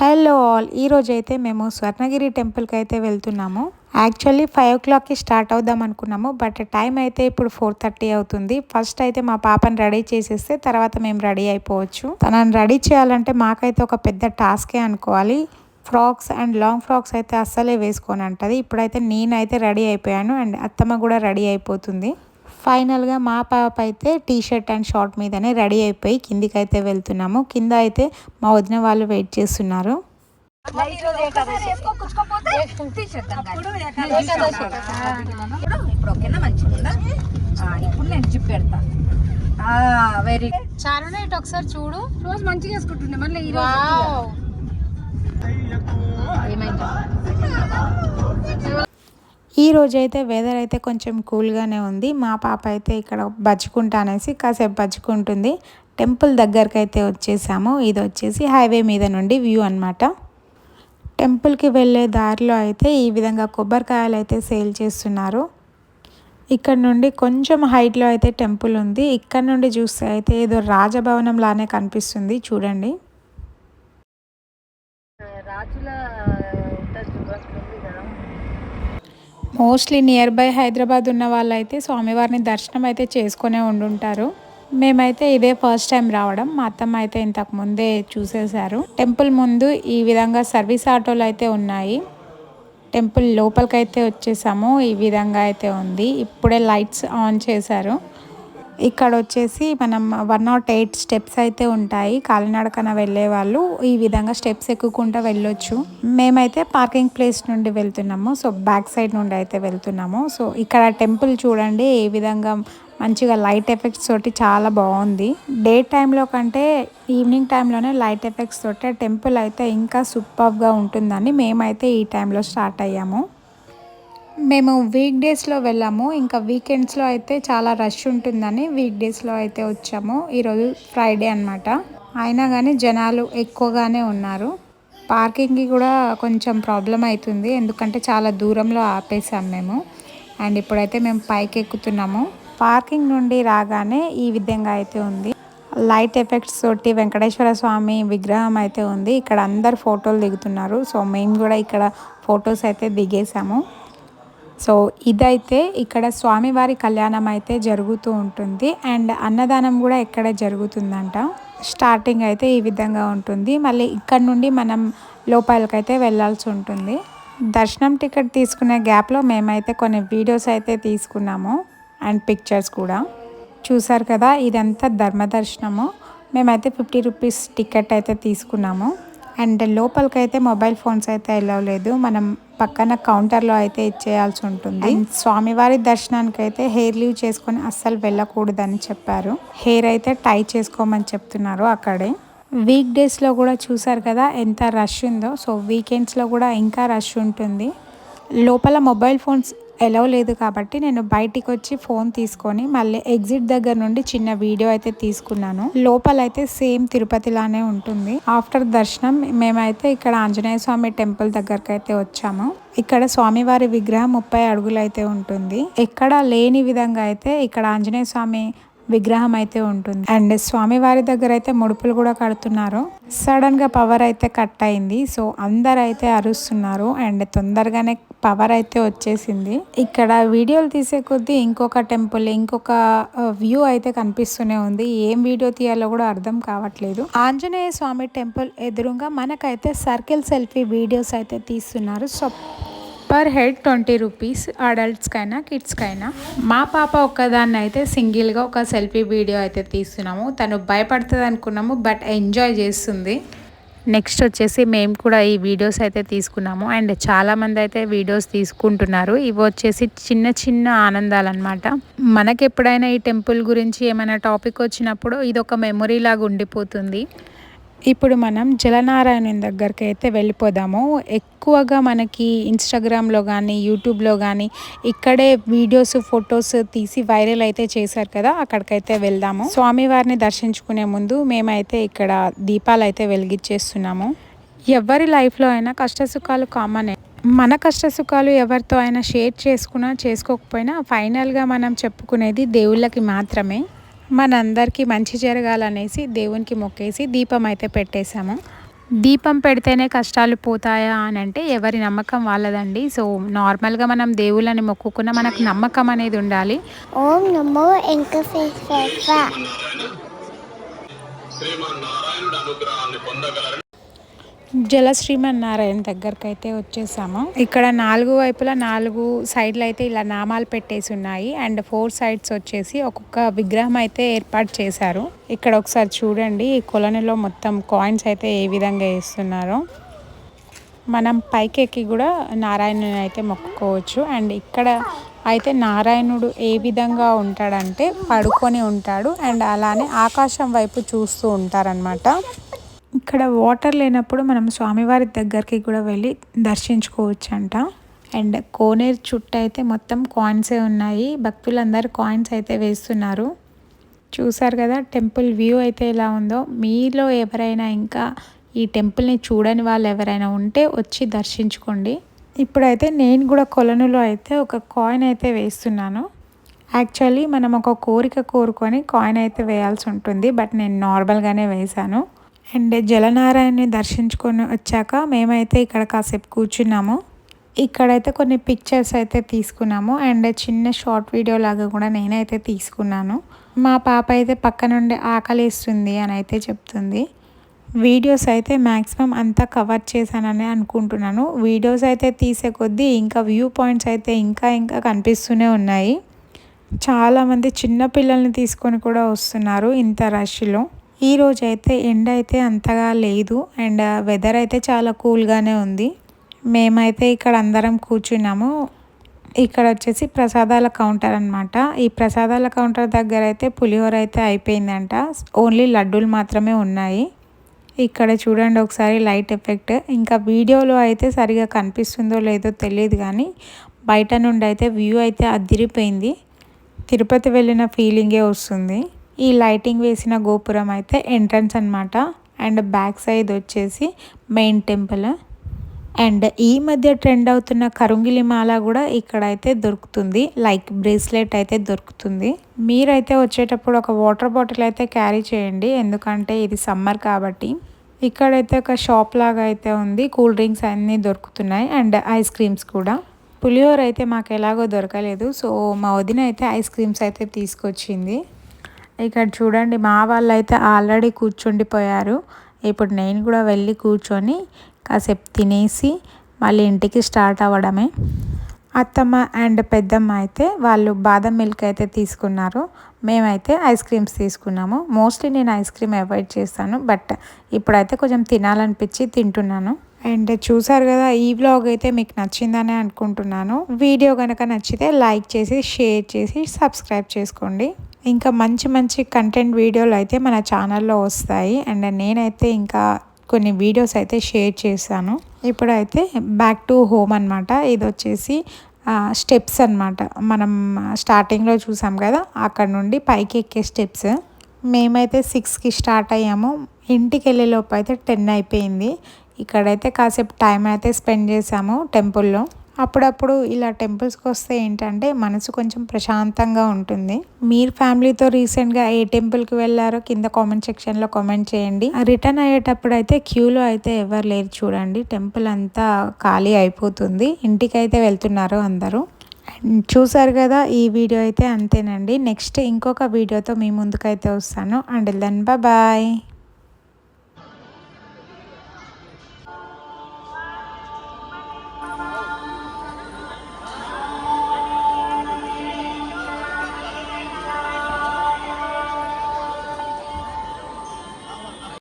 Hello all, ఈరోజైతే మేము స్వర్ణగిరి టెంపుల్కి అయితే వెళ్తున్నాము. యాక్చువల్లీ 5 o'clockకి స్టార్ట్ అవుదాం అనుకున్నాము, బట్ టైం అయితే ఇప్పుడు 4:30 అవుతుంది. ఫస్ట్ అయితే మా పాపని రెడీ చేసేస్తే తర్వాత మేము రెడీ అయిపోవచ్చు. తనని రెడీ చేయాలంటే మాకైతే ఒక పెద్ద టాస్కే అనుకోవాలి. ఫ్రాక్స్ అండ్ లాంగ్ ఫ్రాక్స్ అయితే అస్సలే వేసుకొని అంటది. ఇప్పుడైతే నేనైతే రెడీ అయిపోయాను అండ్ అత్తమ్మ కూడా రెడీ అయిపోతుంది. ఫైనల్గా మా పాప అయితే టీ షర్ట్ అండ్ షార్ట్ మీదనే రెడీ అయిపోయి కిందికి అయితే వెళ్తున్నాము. కింద అయితే మా వదిన వాళ్ళు వెయిట్ చేస్తున్నారు. ఒకసారి చూడు, రోజు మంచిగా వేసుకుంటుండే మళ్ళీ ఈ రోజైతే వెదర్ అయితే కొంచెం కూల్గానే ఉంది. మా పాప అయితే ఇక్కడ బజ్జుకుంటా అనేసి కాసేపు బజ్జుకుంటుంది. టెంపుల్ దగ్గరకు అయితే వచ్చేసాము. ఇది వచ్చేసి హైవే మీద నుండి వ్యూ అనమాట. టెంపుల్కి వెళ్ళే దారిలో అయితే ఈ విధంగా కొబ్బరికాయలు అయితే సేల్ చేస్తున్నారు. ఇక్కడ నుండి కొంచెం హైట్లో అయితే టెంపుల్ ఉంది. ఇక్కడ నుండి చూస్తే అయితే ఏదో రాజభవనం లానే కనిపిస్తుంది చూడండి. మోస్ట్లీ నియర్ బై హైదరాబాద్ ఉన్న వాళ్ళైతే స్వామివారిని దర్శనం అయితే చేసుకునే ఉండుంటారు. మేమైతే ఇదే ఫస్ట్ టైం రావడం. మా అత్తమ్మ అయితే ఇంతకు ముందే చూసేశారు. టెంపుల్ ముందు ఈ విధంగా సర్వీస్ ఆటోలు అయితే ఉన్నాయి. టెంపుల్ లోపలికైతే వచ్చేసాము. ఈ విధంగా అయితే ఉంది. ఇప్పుడే లైట్స్ ఆన్ చేశారు. ఇక్కడ వచ్చేసి మనం 108 స్టెప్స్ అయితే ఉంటాయి. కాలినడకన వెళ్ళే వాళ్ళు ఈ విధంగా స్టెప్స్ ఎక్కుకుంటూ వెళ్ళొచ్చు. మేమైతే పార్కింగ్ ప్లేస్ నుండి వెళ్తున్నాము. సో బ్యాక్ సైడ్ నుండి అయితే వెళ్తున్నాము. సో ఇక్కడ టెంపుల్ చూడండి ఏ విధంగా మంచిగా లైట్ ఎఫెక్ట్స్ తోటి చాలా బాగుంది. డే టైంలో కంటే ఈవినింగ్ టైంలోనే లైట్ ఎఫెక్ట్స్ తోటి టెంపుల్ అయితే ఇంకా సూపర్గా ఉంటుందని మేమైతే ఈ టైంలో స్టార్ట్ అయ్యాము. మేము వీక్ డేస్లో వెళ్ళాము. ఇంకా వీకెండ్స్లో అయితే చాలా రష్ ఉంటుందని వీక్ డేస్లో అయితే వచ్చాము. ఈరోజు ఫ్రైడే అనమాట. అయినా కానీ జనాలు ఎక్కువగానే ఉన్నారు. పార్కింగ్కి కూడా కొంచెం ప్రాబ్లం అవుతుంది, ఎందుకంటే చాలా దూరంలో ఆపేసాం మేము. అండ్ ఇప్పుడైతే మేము పైకి ఎక్కుతున్నాము. పార్కింగ్ నుండి రాగానే ఈ విధంగా అయితే ఉంది. లైట్ ఎఫెక్ట్స్ తోటి వెంకటేశ్వర స్వామి విగ్రహం అయితే ఉంది. ఇక్కడ అందరు ఫోటోలు దిగుతున్నారు. సో మేము కూడా ఇక్కడ ఫొటోస్ అయితే దిగేసాము. సో ఇదైతే ఇక్కడ స్వామివారి కళ్యాణం అయితే జరుగుతూ ఉంటుంది. అండ్ అన్నదానం కూడా ఇక్కడే జరుగుతుందంట. స్టార్టింగ్ అయితే ఈ విధంగా ఉంటుంది. మళ్ళీ ఇక్కడ నుండి మనం లోపలికైతే వెళ్ళాల్సి ఉంటుంది. దర్శనం టికెట్ తీసుకునే గ్యాప్లో మేమైతే కొన్ని వీడియోస్ అయితే తీసుకున్నాము అండ్ పిక్చర్స్ కూడా. చూసారు కదా, ఇదంతా ధర్మ దర్శనము. మేమైతే 50 రూపీస్ టికెట్ అయితే తీసుకున్నాము. అండ్ లోపలికైతే మొబైల్ ఫోన్స్ అయితే అలౌ లేదు. మనం పక్కన కౌంటర్లో అయితే ఇచ్చేయాల్సి ఉంటుంది. అండ్ స్వామివారి దర్శనానికి అయితే హెయిర్ లీవ్ చేసుకొని అస్సలు వెళ్ళకూడదని చెప్పారు. హెయిర్ అయితే టై చేసుకోమని చెప్తున్నారు అక్కడే. వీక్ డేస్లో కూడా చూసారు కదా ఎంత రష్ ఉందో. సో వీకెండ్స్లో కూడా ఇంకా రష్ ఉంటుంది. లోపల మొబైల్ ఫోన్స్ ఎలవ్ లేదు కాబట్టి నేను బయటికి వచ్చి ఫోన్ తీసుకొని మళ్ళీ ఎగ్జిట్ దగ్గర నుండి చిన్న వీడియో అయితే తీసుకున్నాను. లోపలైతే సేమ్ తిరుపతిలానే ఉంటుంది. ఆఫ్టర్ దర్శనం మేమైతే ఇక్కడ ఆంజనేయ స్వామి టెంపుల్ దగ్గరకు అయితే వచ్చాము. ఇక్కడ స్వామివారి విగ్రహం 30 అడుగులు అయితే ఉంటుంది. ఎక్కడ లేని విధంగా అయితే ఇక్కడ ఆంజనేయ స్వామి విగ్రహం అయితే ఉంటుంది. అండ్ స్వామివారి దగ్గర అయితే ముడుపులు కూడా కడుతున్నారు. సడన్ గా పవర్ అయితే కట్ అయింది. సో అందరు అయితే అరుస్తున్నారు అండ్ తొందరగానే పవర్ అయితే వచ్చేసింది. ఇక్కడ వీడియోలు తీసే కొద్దీ ఇంకొక టెంపుల్, ఇంకొక వ్యూ అయితే కనిపిస్తూనే ఉంది. ఏం వీడియో తీయాలో కూడా అర్థం కావట్లేదు. ఆంజనేయ స్వామి టెంపుల్ ఎదురుగా మనకైతే సర్కిల్ సెల్ఫీ వీడియోస్ అయితే తీస్తున్నారు. సో పర్ హెడ్ 20 రూపీస్, అడల్ట్స్కైనా కిడ్స్కైనా. మా పాప ఒక్కదాన్ని అయితే సింగిల్గా ఒక సెల్ఫీ వీడియో అయితే తీస్తున్నాము. తను భయపడుతుంది అనుకున్నాము, బట్ ఎంజాయ్ చేస్తుంది. నెక్స్ట్ వచ్చేసి మేము కూడా ఈ వీడియోస్ అయితే తీసుకున్నాము. అండ్ చాలామంది అయితే వీడియోస్ తీసుకుంటున్నారు. ఇవి వచ్చేసి చిన్న చిన్న ఆనందాలు అనమాట. మనకి ఎప్పుడైనా ఈ టెంపుల్ గురించి ఏమైనా టాపిక్ వచ్చినప్పుడు ఇది ఒక మెమొరీ లాగా ఉండిపోతుంది. ఇప్పుడు మనం జలనారాయణ దగ్గరికి అయితే వెళ్ళిపోదాము. ఎక్కువగా మనకి ఇన్స్టాగ్రామ్లో కానీ యూట్యూబ్లో కానీ ఇక్కడే వీడియోస్ ఫొటోస్ తీసి వైరల్ అయితే చేశారు కదా, అక్కడికైతే వెళ్దాము. స్వామివారిని దర్శించుకునే ముందు మేమైతే ఇక్కడ దీపాలు అయితే వెలిగించేస్తున్నాము. ఎవరి లైఫ్లో అయినా కష్టసుఖాలు కామనే. మన కష్టసుఖాలు ఎవరితో అయినా షేర్ చేసుకున్నా చేసుకోకపోయినా ఫైనల్గా మనం చెప్పుకునేది దేవుళ్ళకి మాత్రమే. మనందరికీ మంచి జరగాలనేసి దేవునికి మొక్కేసి దీపం అయితే పెట్టేశాము. దీపం పెడితేనే కష్టాలు పోతాయా అని అంటే ఎవరి నమ్మకం వాళ్ళదండి. సో నార్మల్గా మనం దేవుళ్ళని మొక్కుకున్న మనకు నమ్మకం అనేది ఉండాలి. ఓం నమో వెంకటేశ్వర. జల శ్రీమన్నారాయణ దగ్గరకు అయితే వచ్చేసాము. ఇక్కడ 4 వైపులా 4 సైడ్లు అయితే ఇలా నామాలు పెట్టేసి ఉన్నాయి. అండ్ 4 సైడ్స్ వచ్చేసి ఒక్కొక్క విగ్రహం అయితే ఏర్పాటు చేశారు. ఇక్కడ ఒకసారి చూడండి, ఈ కొలనులో మొత్తం కాయిన్స్ అయితే ఏ విధంగా వేస్తున్నారో. మనం పైకెక్కి కూడా నారాయణుని అయితే మొక్కుకోవచ్చు. అండ్ ఇక్కడ అయితే నారాయణుడు ఏ విధంగా ఉంటాడంటే పడుకొని ఉంటాడు. అండ్ అలానే ఆకాశం వైపు చూస్తూ ఉంటారనమాట. ఇక్కడ వాటర్ లేనప్పుడు మనం స్వామివారి దగ్గరికి కూడా వెళ్ళి దర్శించుకోవచ్చు అంట. అండ్ కోనేరు చుట్టూ అయితే మొత్తం కాయిన్సే ఉన్నాయి. భక్తులందరూ కాయిన్స్ అయితే వేస్తున్నారు. చూసారు కదా టెంపుల్ వ్యూ అయితే ఎలా ఉందో. మీలో ఎవరైనా ఇంకా ఈ టెంపుల్ని చూడని వాళ్ళు ఎవరైనా ఉంటే వచ్చి దర్శించుకోండి. ఇప్పుడైతే నేను కూడా కొలనులో అయితే ఒక కాయిన్ అయితే వేస్తున్నాను. యాక్చువల్లీ మనం ఒక కోరిక కోరుకొని కాయిన్ అయితే వేయాల్సి ఉంటుంది. బట్ నేను నార్మల్గానే వేశాను. అండ్ జలనారాయణని దర్శించుకొని వచ్చాక మేమైతే ఇక్కడ కాసేపు కూర్చున్నాము. ఇక్కడైతే కొన్ని పిక్చర్స్ అయితే తీసుకున్నాము. అండ్ చిన్న షార్ట్ వీడియో లాగా కూడా నేనైతే తీసుకున్నాను. మా పాప అయితే పక్క నుండి ఆకలిస్తుంది అని అయితే చెప్తుంది. వీడియోస్ అయితే మ్యాక్సిమం అంతా కవర్ చేశానని అనుకుంటున్నాను. వీడియోస్ అయితే తీసే కొద్దీ ఇంకా వ్యూ పాయింట్స్ అయితే ఇంకా కనిపిస్తూనే ఉన్నాయి. చాలామంది చిన్న పిల్లల్ని తీసుకొని కూడా వస్తున్నారు ఇంత రష్లో. ఈరోజు అయితే ఎండ అయితే అంతగా లేదు. అండ్ వెదర్ అయితే చాలా కూల్గానే ఉంది. మేమైతే ఇక్కడ అందరం కూర్చున్నాము. ఇక్కడ వచ్చేసి ప్రసాదాల కౌంటర్ అనమాట. ఈ ప్రసాదాల కౌంటర్ దగ్గర అయితే పులిహోర అయితే అయిపోయిందంట. ఓన్లీ లడ్డూలు మాత్రమే ఉన్నాయి. ఇక్కడ చూడండి ఒకసారి లైట్ ఎఫెక్ట్. ఇంకా వీడియోలో అయితే సరిగా కనిపిస్తుందో లేదో తెలియదు, కానీ బయట నుండి అయితే వ్యూ అయితే అదిరిపోయింది. తిరుపతి వెళ్ళిన ఫీలింగే వస్తుంది. ఈ లైటింగ్ వేసిన గోపురం అయితే ఎంట్రన్స్ అనమాట. అండ్ బ్యాక్ సైడ్ వచ్చేసి మెయిన్ టెంపుల్. అండ్ ఈ మధ్య ట్రెండ్ అవుతున్న కరుంగిలి మాల కూడా ఇక్కడైతే దొరుకుతుంది. లైక్ బ్రేస్లెట్ అయితే దొరుకుతుంది. మీరైతే వచ్చేటప్పుడు ఒక వాటర్ బాటిల్ అయితే క్యారీ చేయండి, ఎందుకంటే ఇది సమ్మర్ కాబట్టి. ఇక్కడైతే ఒక షాప్ లాగా అయితే ఉంది. కూల్ డ్రింక్స్ అన్నీ దొరుకుతున్నాయి. అండ్ ఐస్ క్రీమ్స్ కూడా. పులిహోర అయితే మాకు ఎలాగో దొరకలేదు. సో మా వదిన అయితే ఐస్ క్రీమ్స్ అయితే తీసుకొచ్చింది. ఇక్కడ చూడండి మా వాళ్ళు అయితే ఆల్రెడీ కూర్చుండిపోయారు. ఇప్పుడు నేను కూడా వెళ్ళి కూర్చొని కాసేపు తినేసి మళ్ళీ ఇంటికి స్టార్ట్ అవ్వడమే. అత్తమ్మ అండ్ పెద్దమ్మ అయితే వాళ్ళు బాదం మిల్క్ అయితే తీసుకున్నారు. మేమైతే ఐస్ క్రీమ్స్ తీసుకున్నాము. మోస్ట్లీ నేను ఐస్ క్రీమ్ అవాయిడ్ చేస్తాను, బట్ ఇప్పుడైతే కొంచెం తినాలనిపించి తింటున్నాను. అండ్ చూసారు కదా, ఈ వ్లాగ్ అయితే మీకు నచ్చిందనే అనుకుంటున్నాను. వీడియో కనుక నచ్చితే లైక్ చేసి షేర్ చేసి సబ్స్క్రైబ్ చేసుకోండి. ఇంకా మంచి మంచి కంటెంట్ వీడియోలు అయితే మన ఛానల్లో వస్తాయి. అండ్ నేనైతే ఇంకా కొన్ని వీడియోస్ అయితే షేర్ చేశాను. ఇప్పుడైతే బ్యాక్ టు హోమ్ అనమాట. ఇది వచ్చేసి స్టెప్స్ అనమాట. మనం స్టార్టింగ్లో చూసాం కదా, అక్కడ నుండి పైకి ఎక్కే స్టెప్స్. మేమైతే 6కి స్టార్ట్ అయ్యాము. ఇంటికి వెళ్ళే లోపు అయితే 10 అయిపోయింది. ఇక్కడైతే కాసేపు టైం అయితే స్పెండ్ చేసాము టెంపుల్లో. అప్పుడప్పుడు ఇలా టెంపుల్స్కి వస్తే ఏంటంటే మనసు కొంచెం ప్రశాంతంగా ఉంటుంది. మీరు ఫ్యామిలీతో రీసెంట్గా ఏ టెంపుల్కి వెళ్ళారో కింద కామెంట్ సెక్షన్లో కామెంట్ చేయండి. రిటర్న్ అయ్యేటప్పుడు అయితే క్యూలో అయితే ఎవరు లేరు చూడండి. టెంపుల్ అంతా ఖాళీ అయిపోతుంది. ఇంటికైతే వెళ్తున్నారు అందరూ. చూసారు కదా, ఈ వీడియో అయితే అంతేనండి. నెక్స్ట్ ఇంకొక వీడియోతో మీ ముందుకైతే వస్తాను. Until then bye.